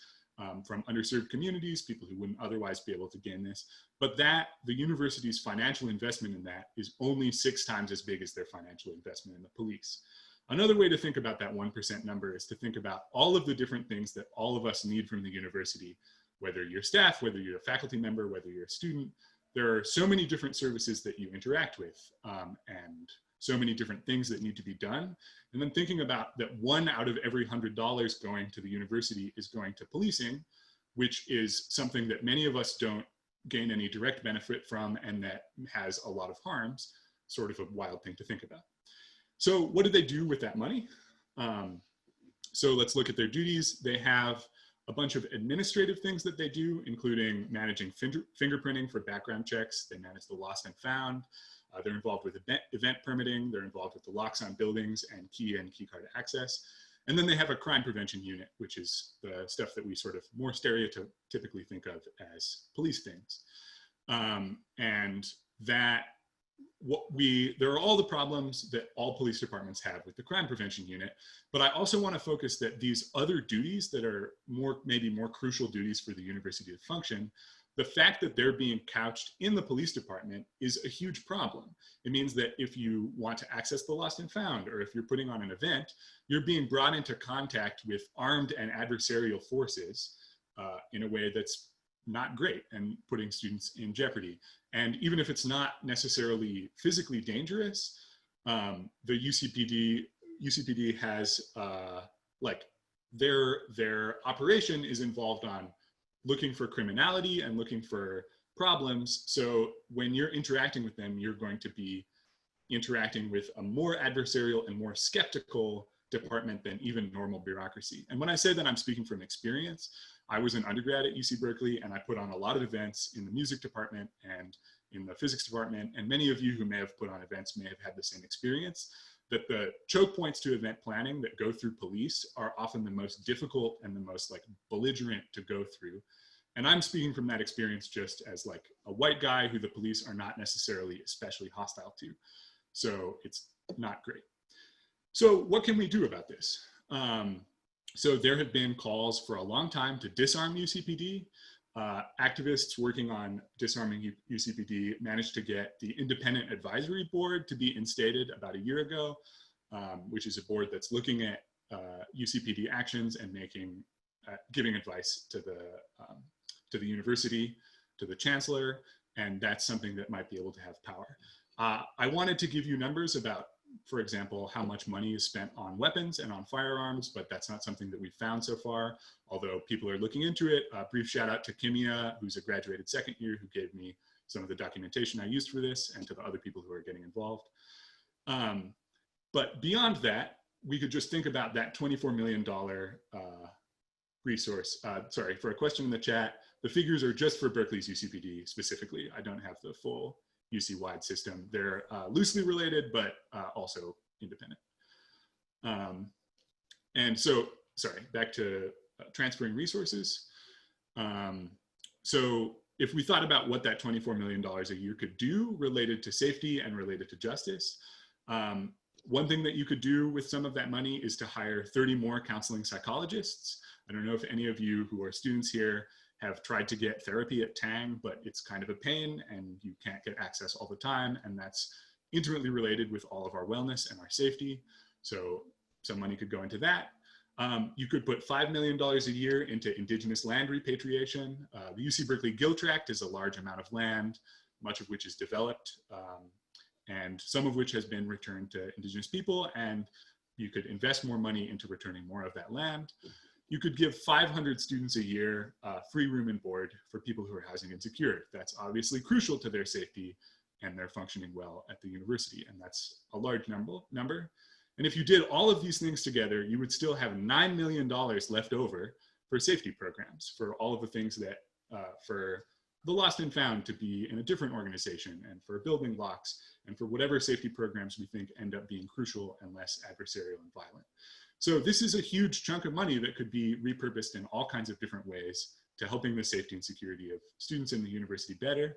S3: from underserved communities, people who wouldn't otherwise be able to gain this. But that, the university's financial investment in that is only 6 times as big as their financial investment in the police. Another way to think about that 1% number is to think about all of the different things that all of us need from the university, whether you're staff, whether you're a faculty member, whether you're a student. There are so many different services that you interact with and so many different things that need to be done. And then thinking about that 1 out of every $100 going to the university is going to policing, which is something that many of us don't gain any direct benefit from and that has a lot of harms, sort of a wild thing to think about. So what do they do with that money? So let's look at their duties. They have a bunch of administrative things that they do, including managing fingerprinting for background checks. They manage the lost and found. They're involved with event permitting. They're involved with the locks on buildings and key card access. And then they have a crime prevention unit, which is the stuff that we sort of more stereotypically think of as police things. And that there are all the problems that all police departments have with the crime prevention unit, but I also want to focus that these other duties that are maybe more crucial duties for the university to function, the fact that they're being couched in the police department is a huge problem. It means that if you want to access the lost and found, or if you're putting on an event, you're being brought into contact with armed and adversarial forces in a way that's not great and putting students in jeopardy. And even if it's not necessarily physically dangerous, the UCPD has like their operation is involved on looking for criminality and looking for problems. So when you're interacting with them, you're going to be interacting with a more adversarial and more skeptical department than even normal bureaucracy. And when I say that, I'm speaking from experience. I was an undergrad at UC Berkeley, and I put on a lot of events in the music department and in the physics department. And many of you who may have put on events may have had the same experience, that the choke points to event planning that go through police are often the most difficult and the most like belligerent to go through. And I'm speaking from that experience just as like a white guy who the police are not necessarily especially hostile to. So it's not great. So what can we do about this? So there have been calls for a long time to disarm UCPD. Activists working on disarming UCPD managed to get the Independent Advisory Board to be instated about a year ago, which is a board that's looking at UCPD actions and giving advice to the university, to the chancellor, and that's something that might be able to have power. I wanted to give you numbers about, for example, how much money is spent on weapons and on firearms, but that's not something that we've found so far, although people are looking into it. Brief shout out to Kimia, who's a graduated second year, who gave me some of the documentation I used for this, and to the other people who are getting involved. But beyond that, we could just think about that $24 million resource. Sorry, for a question in the chat, the figures are just for Berkeley's UCPD specifically. I don't have the full UC-wide system. They're loosely related, but also independent. And so, sorry, back to transferring resources. So if we thought about what that $24 million a year could do related to safety and related to justice, one thing that you could do with some of that money is to hire 30 more counseling psychologists. I don't know if any of you who are students here have tried to get therapy at Tang, but it's kind of a pain and you can't get access all the time. And that's intimately related with all of our wellness and our safety. So some money could go into that. You could put $5 million a year into indigenous land repatriation. The UC Berkeley Gill Tract is a large amount of land, much of which is developed, and some of which has been returned to indigenous people, and you could invest more money into returning more of that land. You could give 500 students a year free room and board for people who are housing insecure. That's obviously crucial to their safety and their functioning well at the university, and that's a large number. And if you did all of these things together, you would still have $9 million left over for safety programs, for all of the things that, for the lost and found to be in a different organization, and for building blocks, and for whatever safety programs we think end up being crucial and less adversarial and violent. So this is a huge chunk of money that could be repurposed in all kinds of different ways to helping the safety and security of students in the university better.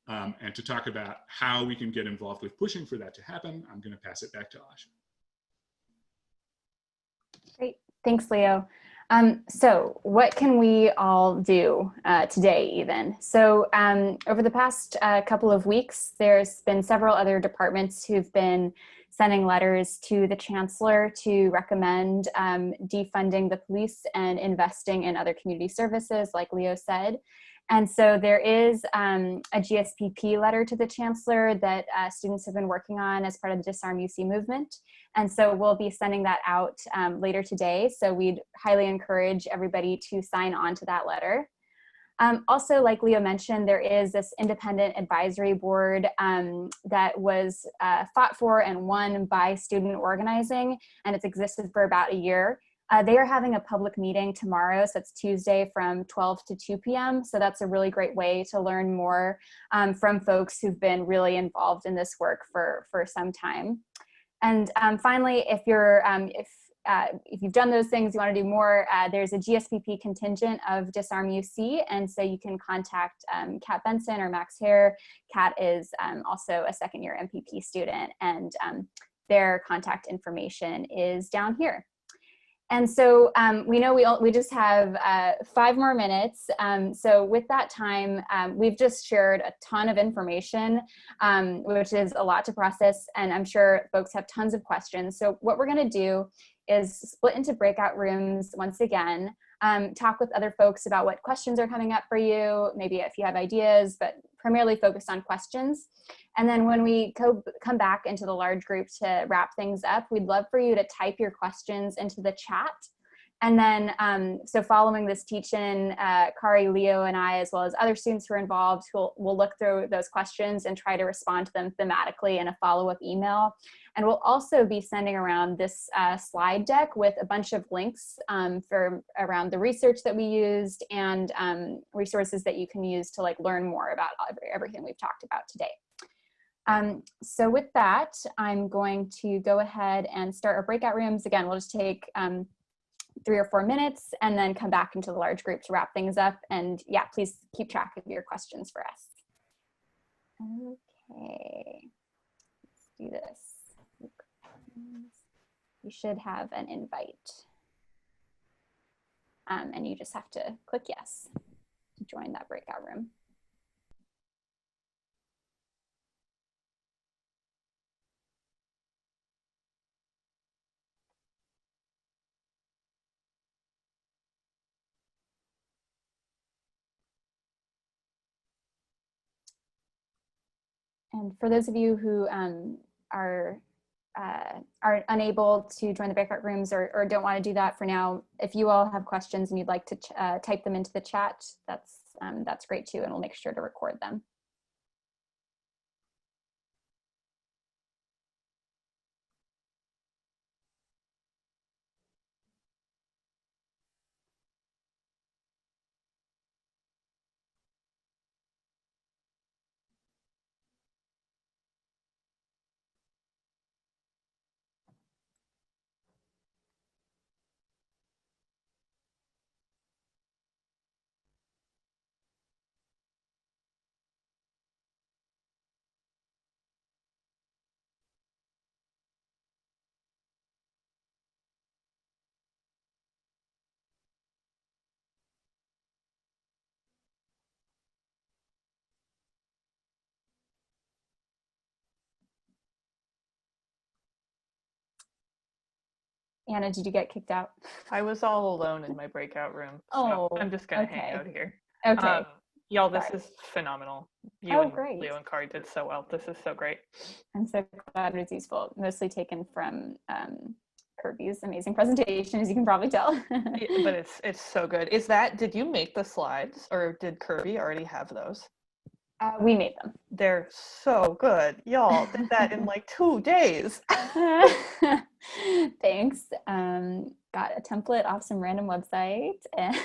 S3: And to talk about how we can get involved with pushing for that to happen, I'm going to pass it back to Ash.
S1: Great, thanks, Leo. So what can we all do today even? So over the past couple of weeks, there's been several other departments who've been sending letters to the chancellor to recommend defunding the police and investing in other community services, like Leo said. And so there is a GSPP letter to the chancellor that students have been working on as part of the Disarm UC movement. And so we'll be sending that out later today. So we'd highly encourage everybody to sign on to that letter. Also, like Leo mentioned, there is this independent advisory board that was fought for and won by student organizing, and it's existed for about a year. They are having a public meeting tomorrow, so it's Tuesday from 12 to 2 p.m. So that's a really great way to learn more from folks who've been really involved in this work for some time. And finally, if you've done those things, you want to do more, there's a GSPP contingent of Disarm UC, and so you can contact Kat Benson or Max Hare. Kat is also a second-year MPP student, and their contact information is down here. And so we know we just have 5 more minutes. So with that time, we've just shared a ton of information, which is a lot to process, and I'm sure folks have tons of questions. So what we're going to do is split into breakout rooms once again, talk with other folks about what questions are coming up for you, maybe if you have ideas, but primarily focused on questions. And then when we come back into the large group to wrap things up, we'd love for you to type your questions into the chat. And then, so following this teach-in, Kari, Leo, and I, as well as other students who are involved, will look through those questions and try to respond to them thematically in a follow-up email. And we'll also be sending around this slide deck with a bunch of links around the research that we used and resources that you can use to learn more about everything we've talked about today. So with that, I'm going to go ahead and start our breakout rooms. Again, we'll just take 3 or 4 minutes and then come back into the large group to wrap things up. And yeah, please keep track of your questions for us. Okay, let's do this. You should have an invite. And you just have to click yes to join that breakout room. And for those of you who are unable to join the breakout rooms or don't want to do that for now, if you all have questions and you'd like to type them into the chat, that's great too, and we'll make sure to record them. Anna, did you get kicked out?
S5: I was all alone in my breakout room. So I'm just gonna hang out here.
S1: Okay.
S5: Y'all, this
S1: Sorry.
S5: is phenomenal. You and
S1: great.
S5: Leo and Kari did so well. This is so great.
S1: I'm so glad it was useful. Mostly taken from Kirby's amazing presentation, as you can probably tell.
S5: Yeah, but it's so good. Did you make the slides or did Kirby already have those?
S1: We made them.
S5: They're so good. Y'all did that in like 2 days.
S1: Thanks. Got a template off some random website, and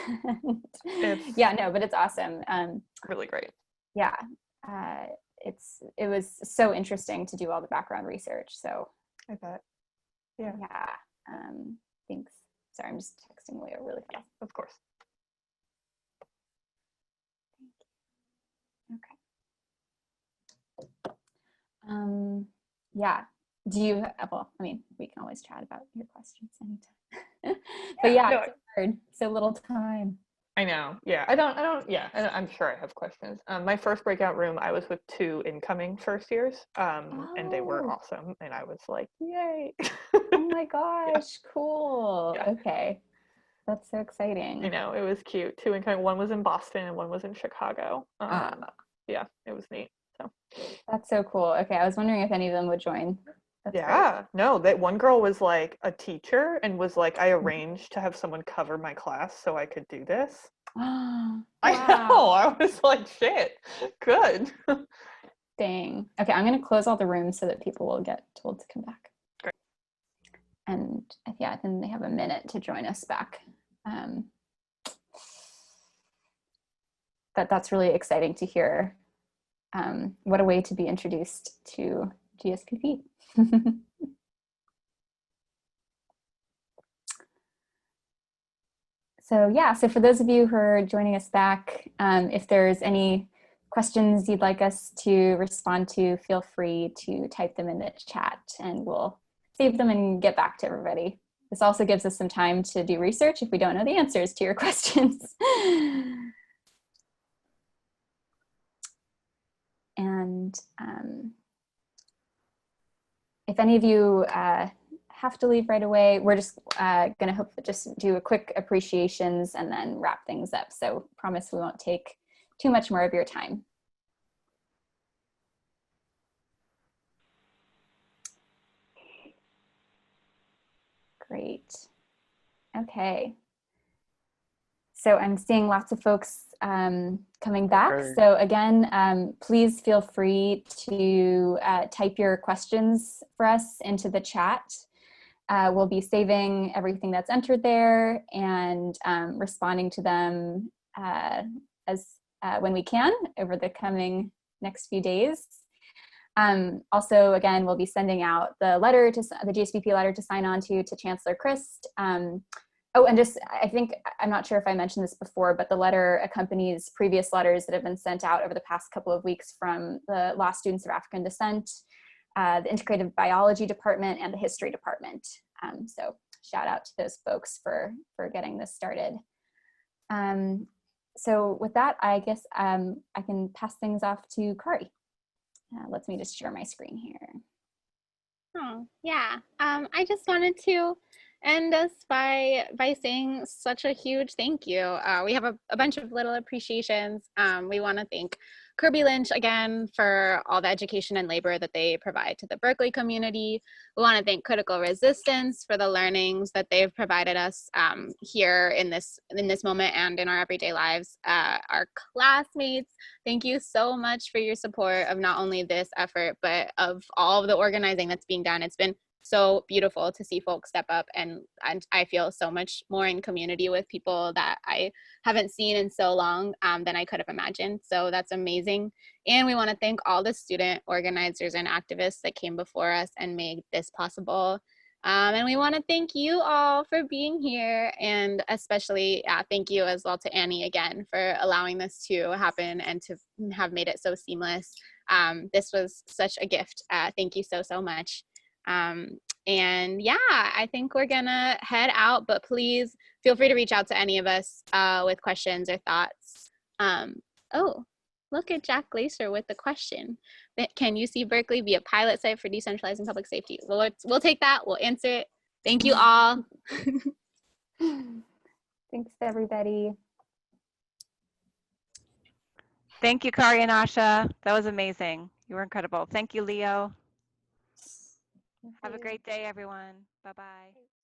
S1: yeah, no, but it's awesome.
S5: Really great.
S1: Yeah, it was so interesting to do all the background research. So
S5: I bet. Yeah.
S1: Yeah. Thanks. Sorry, I'm just texting Leo really fast.
S5: Yeah, of course.
S1: Okay. Yeah. Do you, well, I mean, we can always chat about your questions anytime. But yeah, it's so hard. So little time.
S5: I know. Yeah. I'm sure I have questions. My first breakout room, I was with 2 incoming first years, and they were awesome. And I was like, yay.
S1: Oh my gosh, cool.
S5: Yeah.
S1: Okay. That's so exciting.
S5: You know, it was cute. 2 incoming, one was in Boston and one was in Chicago. Yeah, it was neat. So
S1: that's so cool. Okay, I was wondering if any of them would join. That's
S5: great. No, that one girl was like a teacher and was like, I arranged to have someone cover my class so I could do this.
S1: Wow.
S5: I know. I was like, shit, good.
S1: Dang. Okay, I'm going to close all the rooms so that people will get told to come back.
S5: Great.
S1: And yeah, then they have a minute to join us back. That's really exciting to hear. What a way to be introduced to GSPP. So yeah, so for those of you who are joining us back, if there's any questions you'd like us to respond to, feel free to type them in the chat and we'll save them and get back to everybody. This also gives us some time to do research if we don't know the answers to your questions. And if any of you have to leave right away, we're just gonna just do a quick appreciations and then wrap things up. So promise we won't take too much more of your time. Great. Okay. So I'm seeing lots of folks coming back.
S4: Okay.
S1: So again, please feel free to type your questions for us into the chat. We'll be saving everything that's entered there and responding to them when we can over the coming next few days. Also, again, we'll be sending out the letter to the GSVP letter to sign on to Chancellor Christ. Oh, and just, I think, I'm not sure if I mentioned this before, but the letter accompanies previous letters that have been sent out over the past couple of weeks from the Law Students of African Descent, the Integrative Biology Department, and the History Department. So shout out to those folks for getting this started. So with that, I guess I can pass things off to Kari. Let me just share my screen here.
S2: Oh, yeah. I just wanted to end us by saying such a huge thank you. We have a bunch of little appreciations. We want to thank Kirby Lynch again for all the education and labor that they provide to the Berkeley community. We want to thank Critical Resistance for the learnings that they've provided us here in this moment and in our everyday lives. Our classmates, thank you so much for your support of not only this effort, but of all of the organizing that's being done. It's been so beautiful to see folks step up, and I feel so much more in community with people that I haven't seen in so long than I could have imagined. So that's amazing. And we want to thank all the student organizers and activists that came before us and made this possible. And we want to thank you all for being here, and especially thank you as well to Annie again for allowing this to happen and to have made it so seamless. This was such a gift. Thank you so much. And yeah, I think we're gonna head out, but please feel free to reach out to any of us with questions or thoughts. Oh, look at Jack Glaser with the question. Can UC Berkeley be a pilot site for decentralizing public safety? Well, we'll take that, we'll answer it. Thank you all.
S1: Thanks, everybody.
S6: Thank you, Kari and Asha. That was amazing. You were incredible. Thank you, Leo. Have a great day, everyone. Bye-bye.